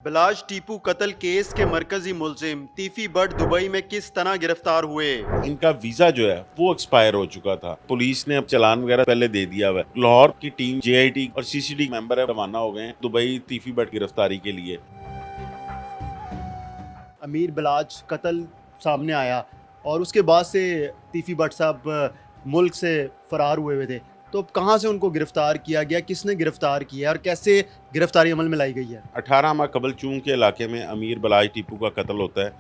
बिलाज टीपू कत्ल केस के मरकजी मुलजिम तीफी बट दुबई में किस तरह गिरफ्तार हुए। इनका वीजा जो है वो एक्सपायर हो चुका था। पुलिस ने अब चालान वगैरह पहले दे दिया हुआ है। लाहौर की टीम जेआईटी और सीसीडी मेंबर है रवाना हो गए हैं दुबई तीफी बट गिरफ्तारी के लिए। अमीर बिलाज कत्ल सामने आया और उसके बाद से तीफी बट साहब मुल्क से फरार हुए थे, तो कहाँ से उनको गिरफ्तार किया गया, किसने गिरफ्तार किया और कैसे गिरफ्तारी अमल में लाई गई है। 18 माह कबल चूंग के इलाके में अमीर बलाज टीपू का कत्ल होता है।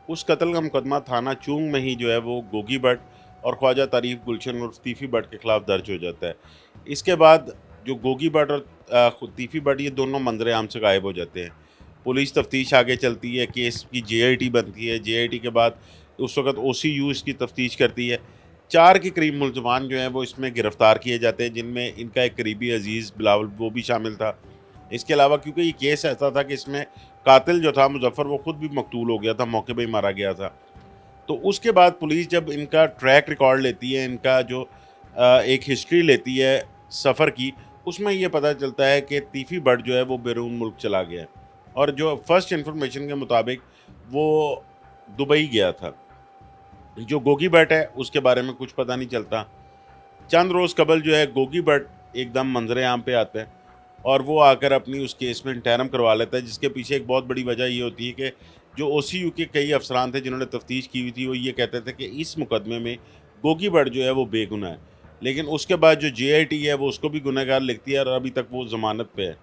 उस कत्ल का मुकदमा थाना चूंग में ही जो है वो गोगी भट्ट और ख्वाजा तारीफ गुलशन और तीफी भट्ट के खिलाफ दर्ज हो जाता है। इसके बाद जो गोगी भट्ट और तीफी भट्ट ये दोनों मंजर आम से गायब हो जाते हैं। पुलिस तफ्तीश आगे चलती है, केस की जेआईटी बनती है। जेआईटी के बाद उस वक्त ओसीयू इसकी तफ्तीश करती है। 4 के करीब मुलजमान जो हैं वो इसमें गिरफ्तार किए जाते हैं, जिनमें इनका एक करीबी अजीज़ बिलावल वो भी शामिल था। इसके अलावा क्योंकि ये केस ऐसा था कि इसमें कातिल जो था मुजफ्फर वो खुद भी मकतूल हो गया था, मौके पे ही मारा गया था। तो उसके बाद पुलिस जब इनका ट्रैक रिकॉर्ड लेती है, इनका जो एक हिस्ट्री लेती है सफ़र की, उसमें ये पता चलता है कि तीफ़ी भट्ट जो है वो बैरून मुल्क चला गया है और जो फर्स्ट इन्फॉर्मेशन के मुताबिक वो दुबई गया था। जो गोगी भट्ट है उसके बारे में कुछ पता नहीं चलता। चंद रोज़ कबल जो है गोगी भट्ट एकदम मंजर आम पे आता है और वो आकर अपनी उस केस में इंटरम करवा लेता है, जिसके पीछे एक बहुत बड़ी वजह ये होती है कि जो ओसीयू के कई अफसरान थे जिन्होंने तफ्तीश की हुई थी, वो ये कहते थे कि इस मुकदमे में गोगी भट्ट जो है वो बेगुनाह है। लेकिन उसके बाद जो जेआईटी है वो उसको भी गुनहगार लिखती है और अभी तक वो ज़मानत पे है।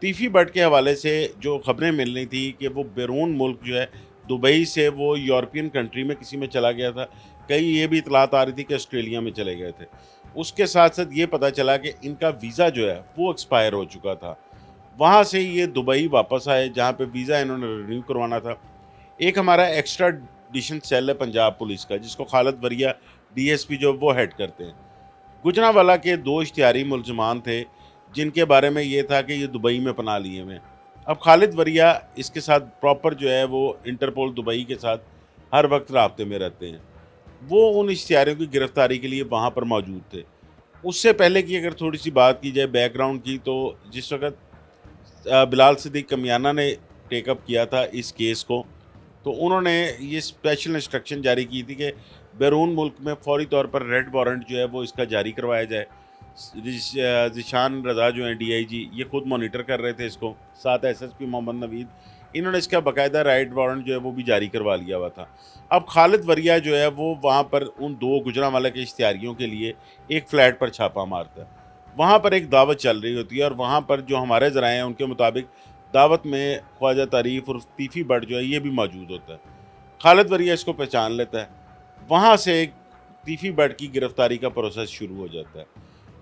तीफ़ी भट्ट के हवाले से जो खबरें मिल रही थी कि वो बैरून मुल्क जो है दुबई से वो यूरोपियन कंट्री में किसी में चला गया था। कई ये भी इतलात आ रही थी कि ऑस्ट्रेलिया में चले गए थे। उसके साथ साथ ये पता चला कि इनका वीज़ा जो है वो एक्सपायर हो चुका था। वहाँ से ये दुबई वापस आए जहाँ पे वीज़ा इन्होंने रिन्यू करवाना था। एक हमारा एक्स्ट्राडिशन सेल है पंजाब पुलिस का, जिसको खालिद वरिया डीएसपी जो वो हेड करते हैं। गुजरांवाला के 2 इश्तिहारी मुलजमान थे जिनके बारे में ये था कि ये दुबई में पनाह लिए हुए हैं। अब खालिद वरिया इसके साथ प्रॉपर जो है वो इंटरपोल दुबई के साथ हर वक्त राब्ते में रहते हैं। वो उन इश्तिहारियों की गिरफ्तारी के लिए वहाँ पर मौजूद थे। उससे पहले की अगर थोड़ी सी बात की जाए बैकग्राउंड की, तो जिस वक्त बिलाल सिद्दीक कमियाना ने टेकअप किया था इस केस को, तो उन्होंने ये स्पेशल इंस्ट्रक्शन जारी की थी कि बैरून मुल्क में फौरी तौर पर रेड वारंट जो है वो इसका जारी करवाया जाए। ज़िशान रज़ा जो हैं डीआईजी, ये खुद मॉनिटर कर रहे थे इसको, साथ एसएसपी मोहम्मद नवीद, इन्होंने इसका बाकायदा रेड वारंट जो है वो भी जारी करवा लिया हुआ था। अब खालिद वरिया जो है वो वहाँ पर उन 2 गुजरांवाला के इश्तिहारियों के लिए एक फ़्लैट पर छापा मारता है। वहाँ पर एक दावत चल रही होती है और वहाँ पर जो हमारे ज़राए हैं उनके मुताबिक दावत में ख्वाजा तारीफ और तीफ़ी भट्ट जो है ये भी मौजूद होता है। खालिद वरिया इसको पहचान लेता है। वहाँ से एक तीफ़ी भट्ट की गिरफ्तारी का प्रोसेस शुरू हो जाता है।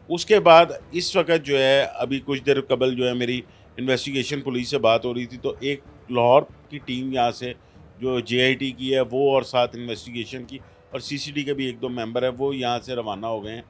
उसके बाद इस वक्त जो है अभी कुछ देर कबल जो है मेरी इन्वेस्टिगेशन पुलिस से बात हो रही थी, तो एक लाहौर की टीम यहाँ से जो जेआईटी की है वो और साथ इन्वेस्टिगेशन की और सीसीडी के भी 1-2 मेंबर है वो यहाँ से रवाना हो गए हैं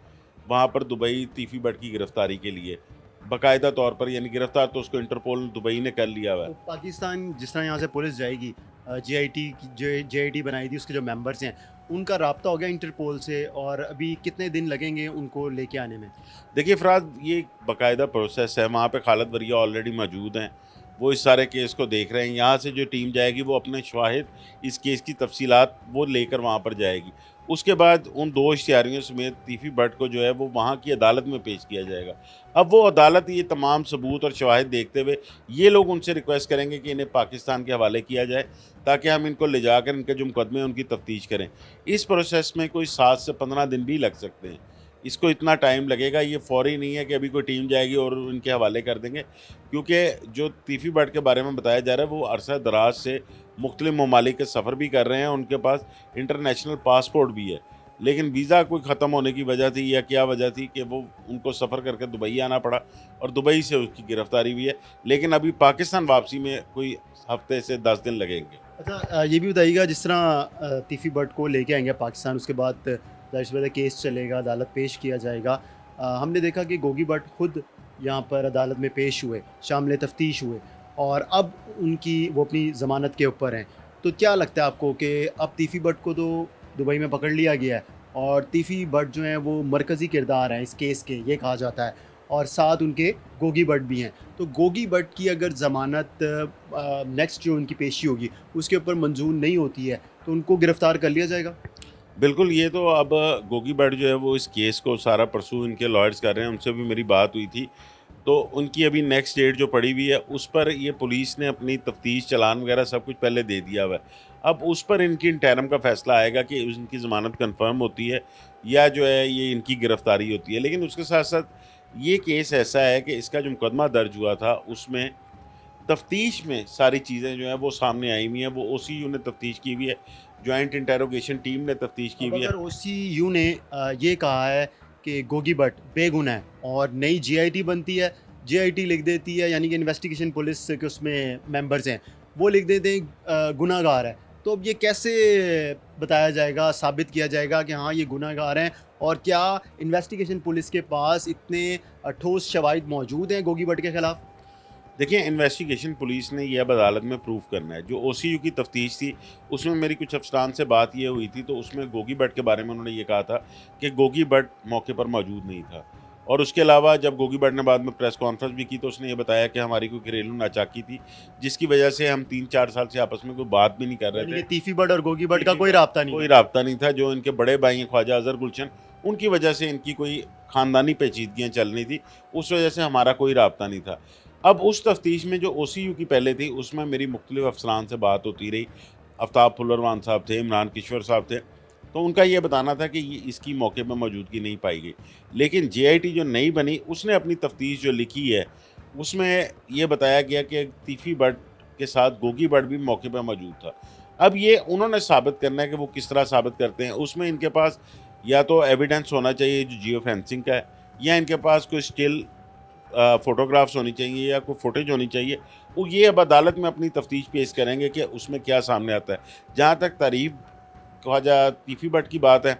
वहाँ पर दुबई तीफ़ी भट्ट की गिरफ्तारी के लिए बाकायदा तौर पर। यानी गिरफ्तार तो उसको इंटरपोल दुबई ने कर लिया हुआ है। तो पाकिस्तान जिस तरह यहाँ से पुलिस जाएगी, जेआईटी की जेआईटी बनाई थी, उसके जो मेंबर्स हैं उनका राब्ता हो गया इंटरपोल से, और अभी कितने दिन लगेंगे उनको लेके आने में। देखिए फ़राज, ये एक बाकायदा प्रोसेस है। वहाँ पे खालिद वरिया ऑलरेडी मौजूद हैं, वो इस सारे केस को देख रहे हैं। यहाँ से जो टीम जाएगी वो अपने शवाहिद, इस केस की तफसीलात वो लेकर वहाँ पर जाएगी। उसके बाद उन 2 इश्तिहारियों समेत तीफ़ी भट्ट को जो है वो वहाँ की अदालत में पेश किया जाएगा। अब वो अदालत ये तमाम सबूत और शवाहिद देखते हुए ये लोग उनसे रिक्वेस्ट करेंगे कि इन्हें पाकिस्तान के हवाले किया जाए ताकि हम इनको ले जाकर इनके जो मुकदमे हैं उनकी तफ्तीश करें। इस प्रोसेस में कोई 7 से 15 दिन भी लग सकते हैं। इसको इतना टाइम लगेगा, ये फ़ौरी नहीं है कि अभी कोई टीम जाएगी और इनके हवाले कर देंगे, क्योंकि जो तीफ़ी भट्ट के बारे में बताया जा रहा है वो अरसा दराज से मुख्तलिफ़ ममालिक के सफ़र भी कर रहे हैं, उनके पास इंटरनेशनल पासपोर्ट भी है, लेकिन वीज़ा कोई ख़त्म होने की वजह थी या क्या वजह थी कि वो उनको सफ़र करके दुबई आना पड़ा और दुबई से उसकी गिरफ़्तारी भी है। लेकिन अभी पाकिस्तान वापसी में कोई हफ़्ते से 10 दिन लगेंगे। अच्छा, ये भी बताइएगा, जिस तरह तीफ़ी भट्ट को लेके आएंगे पाकिस्तान, उसके बाद ज़ाहिर सी बात है केस चलेगा, अदालत पेश किया जाएगा। हमने देखा कि गोगी भट्ट खुद यहाँ पर अदालत में पेश हुए, शामिल तफ्तीश हुए, और अब उनकी वो अपनी ज़मानत के ऊपर हैं। तो क्या लगता है आपको कि अब तीफ़ी भट्ट को तो दुबई में पकड़ लिया गया है और तीफ़ी भट्ट जो हैं वो मरकज़ी किरदार हैं इस केस के, ये कहा जाता है, और साथ उनके गोगी भट्ट भी हैं। तो गोगी भट्ट की अगर ज़मानत नेक्स्ट जो उनकी पेशी होगी उसके ऊपर मंजूर नहीं होती है तो उनको गिरफ़्तार कर लिया जाएगा? बिल्कुल, ये तो अब गोगी भट्ट जो है वो इस केस को सारा परस्यू इनके लॉयर्स कर रहे हैं, उनसे भी मेरी बात हुई थी। तो उनकी अभी नेक्स्ट डेट जो पड़ी हुई है उस पर ये पुलिस ने अपनी तफ्तीश चालान वगैरह सब कुछ पहले दे दिया हुआ है। अब उस पर इनकी इंटरिम का फ़ैसला आएगा कि इनकी ज़मानत कन्फर्म होती है या जो है ये इनकी गिरफ़्तारी होती है। लेकिन उसके साथ-साथ ये केस ऐसा है कि इसका जो मुकदमा दर्ज हुआ था उसमें तफ्तीश में सारी चीज़ें जो हैं वो सामने आई हुई हैं। वो ओसीयू ने तफ्तीश की हुई है, जॉइंट इंटेरोगेशन टीम ने तफ्तीश की अब हुई है। अगर ओसीयू ने ये कहा है कि गोगी भट्ट बेगुनाह है और नई जीआईटी बनती है, जीआईटी लिख देती है यानी कि इन्वेस्टिगेशन पुलिस के उसमें मेंबर्स हैं, वो लिख देते हैं गुनाहगार है। तो अब ये कैसे बताया जाएगा, साबित किया जाएगा कि हाँ, ये गुनाहगार हैं और क्या इन्वेस्टिगेशन पुलिस के पास इतने ठोस शवाहिद मौजूद हैं गोगी भट्ट के खिलाफ? देखिए, इन्वेस्टिगेशन पुलिस ने ये अब अदालत में प्रूव करना है। जो ओसीयू की तफ्तीश थी, उसमें मेरी कुछ अफसरान से बात ये हुई थी, तो उसमें गोगी भट्ट के बारे में उन्होंने ये कहा था कि गोगी भट्ट मौके पर मौजूद नहीं था। और उसके अलावा जब गोगी भट्ट ने बाद में प्रेस कॉन्फ्रेंस भी की, तो उसने ये बताया कि हमारी कोई घरेलू नाचाकी थी, जिसकी वजह से हम 3-4 साल से आपस में कोई बात भी नहीं कर यानी रहे कि थे। तीफी भट्ट और गोगी भट्ट का कोई राब्ता नहीं कोई है। राब्ता नहीं था। जो इनके बड़े भाई हैं ख्वाजा अज़हर गुलशन, उनकी वजह से इनकी कोई ख़ानदानी पेचीदगियाँ चल रही थी, उस वजह से हमारा कोई राब्ता नहीं था। अब उस तफ्तीश में जो ओसीयू की पहले थी, उसमें मेरी मुख्तलिफ़ अफसरान से बात होती रही। आफ्ताब फुल्लरवान साहब थे, इमरान किश्वर साहब थे, तो उनका ये बताना था कि ये इसकी मौके पे मौजूदगी नहीं पाई गई। लेकिन जेआईटी जो नई बनी, उसने अपनी तफ्तीश जो लिखी है, उसमें ये बताया गया कि तीफ़ी भट्ट के साथ गोगी भट्ट भी मौके पे मौजूद था। अब ये उन्होंने साबित करना है कि वो किस तरह साबित करते हैं। उसमें इनके पास या तो एविडेंस होना चाहिए जो जियो फेंसिंग का है, या इनके पास कोई स्टिल फ़ोटोग्राफ्स होनी चाहिए या कोई फुटेज होनी चाहिए। वो ये अब अदालत में अपनी तफ्तीश पेश करेंगे कि उसमें क्या सामने आता है। जहाँ तक तारीफ़ ख्वाजा तीफ़ी भट्ट की बात है,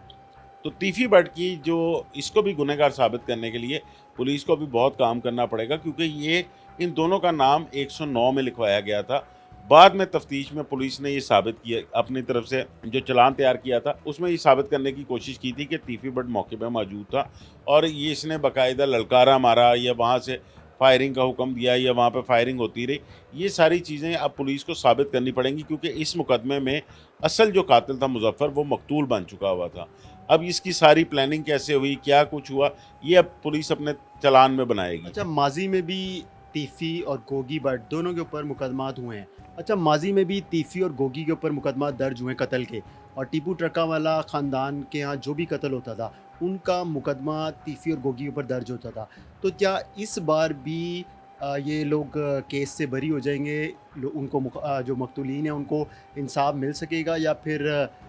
तो तीफ़ी भट्ट की जो इसको भी गुनहगार साबित करने के लिए पुलिस को भी बहुत काम करना पड़ेगा, क्योंकि ये इन दोनों का नाम 109 में लिखवाया गया था। बाद में तफ्तीश में पुलिस ने ये साबित किया, अपनी तरफ से जो चालान तैयार किया था उसमें ये साबित करने की कोशिश की थी कि तीफ़ी भट्ट मौके पर मौजूद था और ये इसने बाकायदा ललकारा मारा या वहाँ से फायरिंग का हुक्म दिया या वहाँ पे फायरिंग होती रही। ये सारी चीज़ें अब पुलिस को साबित करनी पड़ेंगी, क्योंकि इस मुकदमे में असल जो कातिल था मुज़फ़्फ़र, वो मकतूल बन चुका हुआ था। अब इसकी सारी प्लानिंग कैसे हुई, क्या कुछ हुआ, ये अब पुलिस अपने चालान में बनाएगी। अच्छा, माजी में भी तीफी और गोगी भट्ट दोनों के ऊपर मुकदमात हुए हैं। अच्छा, माजी में भी तीफी और गोगी के ऊपर मुकदमा दर्ज हुए कत्ल के, और टीपू ट्रका वाला ख़ानदान के यहाँ जो भी कत्ल होता था उनका मुकदमा तीफी और गोगी के ऊपर दर्ज होता था। तो क्या इस बार भी ये लोग केस से बरी हो जाएंगे? उनको जो मकतूलीन हैं उनको इंसाफ मिल सकेगा या फिर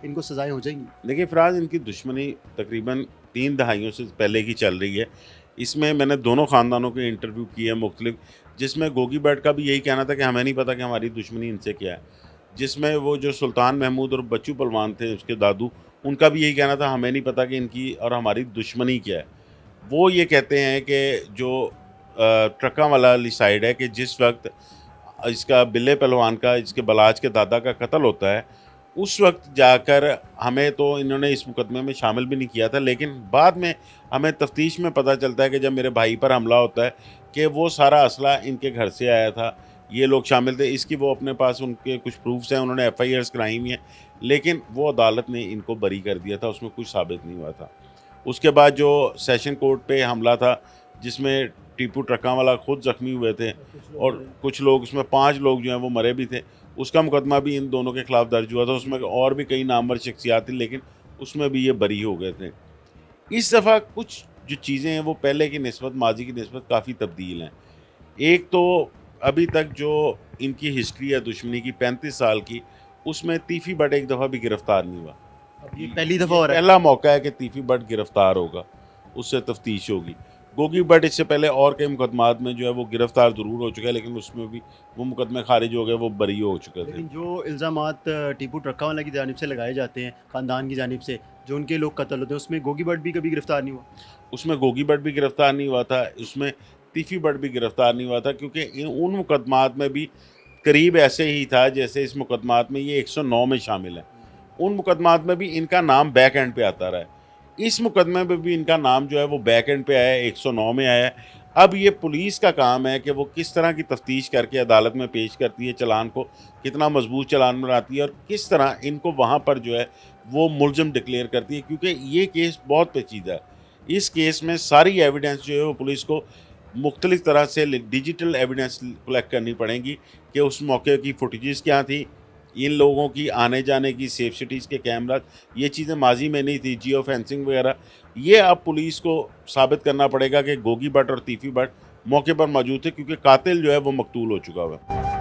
इनको सज़ाएँ हो जाएंगी? देखिए फ़राज़, इनकी दुश्मनी तकरीबन 3 दहाइयों से पहले की चल रही है। इसमें मैंने दोनों ख़ानदानों के इंटरव्यू किए मुख्तलिफ, जिसमें गोगी भट्ट का भी यही कहना था कि हमें नहीं पता कि हमारी दुश्मनी इनसे क्या है। जिसमें वो जो सुल्तान महमूद और बच्चू पलवान थे उसके दादू, उनका भी यही कहना था हमें नहीं पता कि इनकी और हमारी दुश्मनी क्या है। वो ये कहते हैं कि जो ट्रका वाला वाली साइड है, कि जिस वक्त इसका बिल्ले पहलवान का, इसके बलाज के दादा का कत्ल होता है, उस वक्त जाकर हमें तो इन्होंने इस मुकदमे में शामिल भी नहीं किया था। लेकिन बाद में हमें तफ्तीश में पता चलता है कि जब मेरे भाई पर हमला होता है कि वो सारा असला इनके घर से आया था, ये लोग शामिल थे। इसकी वो अपने पास उनके कुछ प्रूफ्स हैं, उन्होंने एफआईआर्स कराई हुई हैं, लेकिन वो अदालत ने इनको बरी कर दिया था, उसमें कुछ साबित नहीं हुआ था। उसके बाद जो सेशन कोर्ट पे हमला था, जिसमें टीपू ट्रका वाला खुद ज़ख्मी हुए थे और कुछ लोग, उसमें 5 लोग जो हैं वो मरे भी थे, उसका मुकदमा भी इन दोनों के खिलाफ दर्ज हुआ था। उसमें और भी कई नामवर शख्सियात थी, लेकिन उसमें भी ये बरी हो गए थे। इस दफ़ा कुछ जो चीज़ें हैं वो पहले की निस्बत, माजी की निस्बत काफ़ी तब्दील हैं। एक तो अभी तक जो इनकी हिस्ट्री है दुश्मनी की 35 साल की, उसमें तीफ़ी भट्ट एक दफ़ा भी गिरफ़्तार नहीं हुआ। अब ये पहली दफ़ा हो रहा है। पहला मौका है कि तीफ़ी भट्ट गिरफ़्तार होगा, उससे तफ्तीश होगी। गोगी भट्ट इससे पहले और कई मुकदमात में जो है वो गिरफ़्तार ज़रूर हो चुका है, लेकिन उसमें भी वो मुकदमे खारिज हो गए, वो बरी हो चुके थे। लेकिन जो इल्ज़ामात टीपू ट्रका वाला की जानिब से लगाए जाते हैं, ख़ानदान की जानिब से, जो उनके लोग कत्ल होते हैं, उसमें गोगी भट्ट भी कभी गिरफ़्तार नहीं हुआ? उसमें गोगी भट्ट भी गिरफ़्तार नहीं हुआ था, उसमें तीफ़ी भट्ट भी गिरफ़्तार नहीं हुआ था, क्योंकि उन मुकदमात में भी करीब ऐसे ही था जैसे इस मुकदमात में ये 109 में शामिल है। उन मुकदमात में भी इनका नाम बैक एंड पे आता रहा है। इस मुकदमे में भी इनका नाम जो है वो बैक एंड पे आया है, 109 में आया है। अब ये पुलिस का काम है कि वो किस तरह की तफ्तीश करके अदालत में पेश करती है चालान को, कितना मजबूत चालान बनाती है और किस तरह इनको वहाँ पर जो है वो मुलज़िम डिक्लेयर करती है, क्योंकि ये केस बहुत पेचीदा है। इस केस में सारी एविडेंस जो है वो पुलिस को मुख्तलिफ तरह से डिजिटल एविडेंस कलेक्ट करनी पड़ेंगी कि उस मौके की फुटेजेस क्या थी, इन लोगों की आने जाने की सेफ सिटीज़ के कैमरा, ये चीज़ें माजी में नहीं थी, जियो फेंसिंग वगैरह। ये अब पुलिस को साबित करना पड़ेगा कि गोगी भट्ट और तीफी भट्ट मौके पर मौजूद थे, क्योंकि कातिल जो है वो मकतूल हो चुका हुआ है।